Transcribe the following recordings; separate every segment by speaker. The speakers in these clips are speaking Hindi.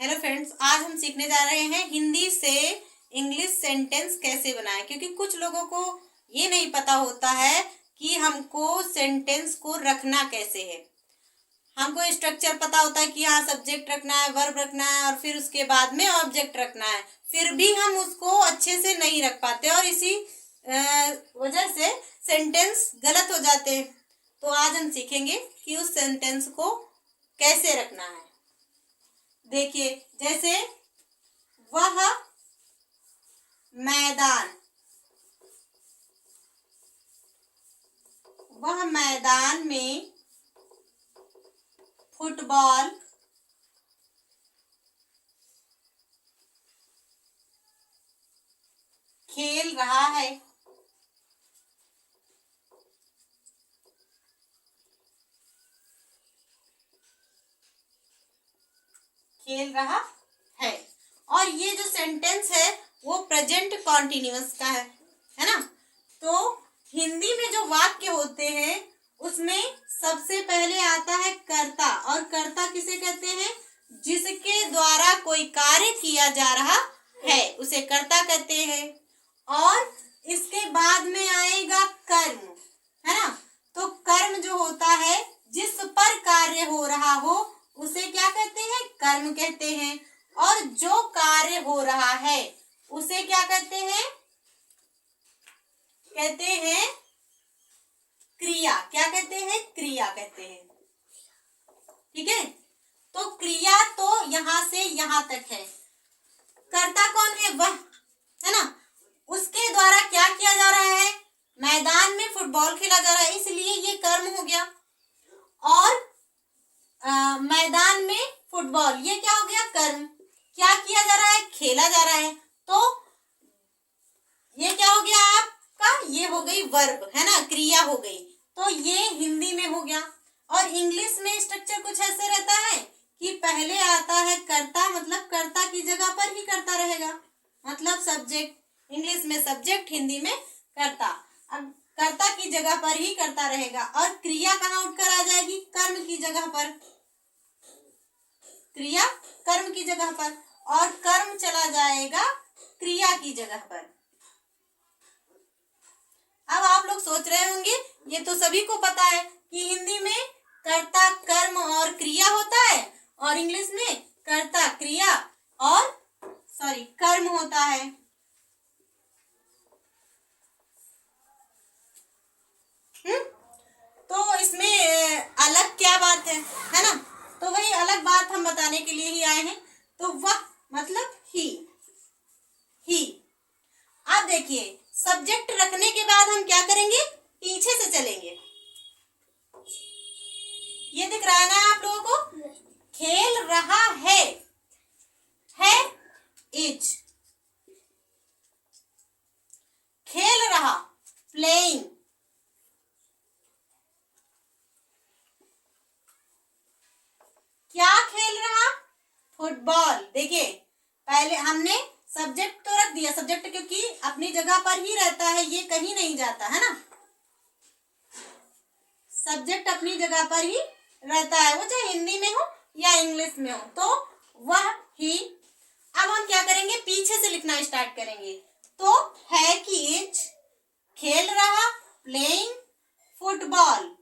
Speaker 1: हेलो फ्रेंड्स, आज हम सीखने जा रहे हैं हिंदी से इंग्लिश सेंटेंस कैसे बनाएं। क्योंकि कुछ लोगों को ये नहीं पता होता है कि हमको सेंटेंस को रखना कैसे है। हमको स्ट्रक्चर पता होता है कि यहाँ सब्जेक्ट रखना है, वर्ब रखना है और फिर उसके बाद में ऑब्जेक्ट रखना है। फिर भी हम उसको अच्छे से नहीं रख पाते और इसी वजह से सेंटेंस गलत हो जाते हैं। तो आज हम सीखेंगे कि उस सेंटेंस को कैसे रखना है। देखिए, जैसे वह मैदान, वह मैदान में फुटबॉल खेल रहा है। खेल रहा है। और ये जो सेंटेंस है वो प्रेजेंट कॉन्टिन्यूअस का है ना। तो हिंदी में जो वाक्य होते हैं उसमें सबसे पहले आता है कर्ता। और कर्ता किसे कहते हैं? जिसके द्वारा कोई कार्य किया जा रहा है उसे कर्ता कहते हैं। और इसके बाद में आएगा कर्म, है ना। तो कर्म जो होता है, जिस पर कार्य हो रहा हो उसे क्या कहते हैं? कर्म कहते हैं। और जो कार्य हो रहा है उसे क्या कहते हैं? कहते हैं क्रिया। क्या कहते हैं? क्रिया कहते हैं। ठीक है। तो क्रिया तो यहां से यहां तक है। कर्ता कौन है? वह, है ना। उसके द्वारा क्या किया जा रहा है? मैदान में फुटबॉल खेला जा रहा है, इसलिए ये कर्म हो गया। और मैदान में फुटबॉल, ये क्या हो गया? कर्म। क्या किया जा रहा है? खेला जा रहा है। तो ये क्या हो गया आपका? ये हो गई वर्ब, है ना, क्रिया हो गई। तो ये हिंदी में हो गया। और इंग्लिश में स्ट्रक्चर कुछ ऐसे रहता है कि पहले आता है कर्ता, मतलब कर्ता की जगह पर ही कर्ता रहेगा, मतलब सब्जेक्ट। इंग्लिश में सब्जेक्ट, हिंदी में कर्ता। अब कर्ता की जगह पर ही कर्ता रहेगा। और क्रिया कहाँ उठकर आ जाएगी? कर्म की जगह पर। क्रिया कर्म की जगह पर और कर्म चला जाएगा क्रिया की जगह पर। अब आप लोग सोच रहे होंगे ये तो सभी को पता है कि हिंदी में कर्ता, कर्म और क्रिया होता है और इंग्लिश में कर्ता, क्रिया और कर्म होता है। तो इसमें अलग क्या बात है ना। तो वही अलग बात हम बताने के लिए ही आए हैं। तो वह मतलब ही। अब देखिए, सब्जेक्ट रखने के बाद हम क्या करेंगे? पीछे से चलेंगे। ये दिख रहा है ना आप लोगों को? खेल रहा है इज। खेल रहा, प्लेइंग। क्या खेल रहा? फुटबॉल। देखिए, पहले हमने सब्जेक्ट तो रख दिया। सब्जेक्ट क्योंकि अपनी जगह पर ही रहता है, ये कहीं नहीं जाता, है ना। सब्जेक्ट अपनी जगह पर ही रहता है, वो चाहे हिंदी में हो या इंग्लिश में हो। तो वह ही। अब हम क्या करेंगे? पीछे से लिखना स्टार्ट करेंगे। तो है कि इज, खेल रहा, playing football,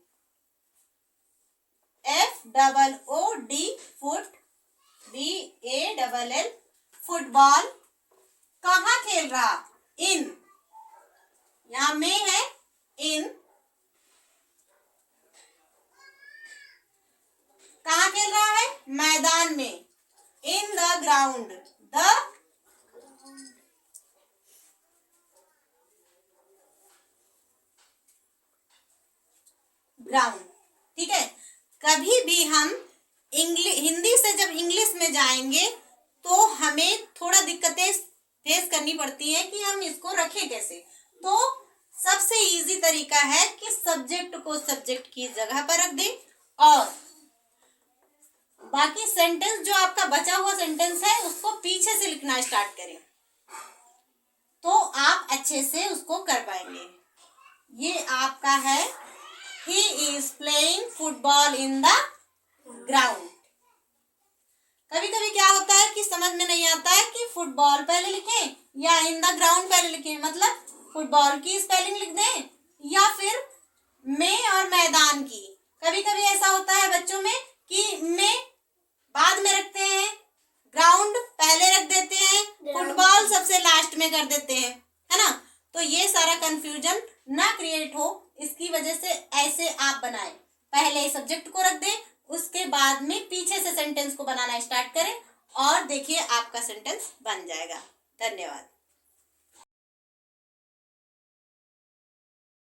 Speaker 1: FOOD, foot, BALL, football. कहाँ खेल रहा? इन, यहां में है इन। कहाँ खेल रहा है? मैदान में, in the ground, the ground. ठीक है। कभी भी हम हिंदी से जब इंग्लिश में जाएंगे तो हमें थोड़ा दिक्कतें फेस करनी पड़ती है कि हम इसको रखें कैसे। तो सबसे इजी तरीका है कि सब्जेक्ट को सब्जेक्ट की जगह पर रख दें और बाकी सेंटेंस जो आपका बचा हुआ सेंटेंस है उसको पीछे से लिखना स्टार्ट करें, तो आप अच्छे से उसको कर पाएंगे। ये आपका है, he is playing football in the ground। कभी कभी क्या होता है फुटबॉल पहले लिखें या इन द ग्राउंड पहले लिखें, मतलब फुटबॉल की स्पेलिंग लिख दें या फिर में और मैदान की। कभी कभी ऐसा होता है बच्चों में कि में बाद में रखते हैं, ग्राउंड पहले रख देते हैं, फुटबॉल सबसे लास्ट में कर देते हैं, है ना। तो ये सारा कंफ्यूजन ना क्रिएट हो, इसकी वजह से ऐसे आप बनाएं, पहले सब्जेक्ट को रख दें, उसके बाद में पीछे से सेंटेंस को बनाना स्टार्ट करें और देखिए आपका सेंटेंस बन जाएगा। धन्यवाद।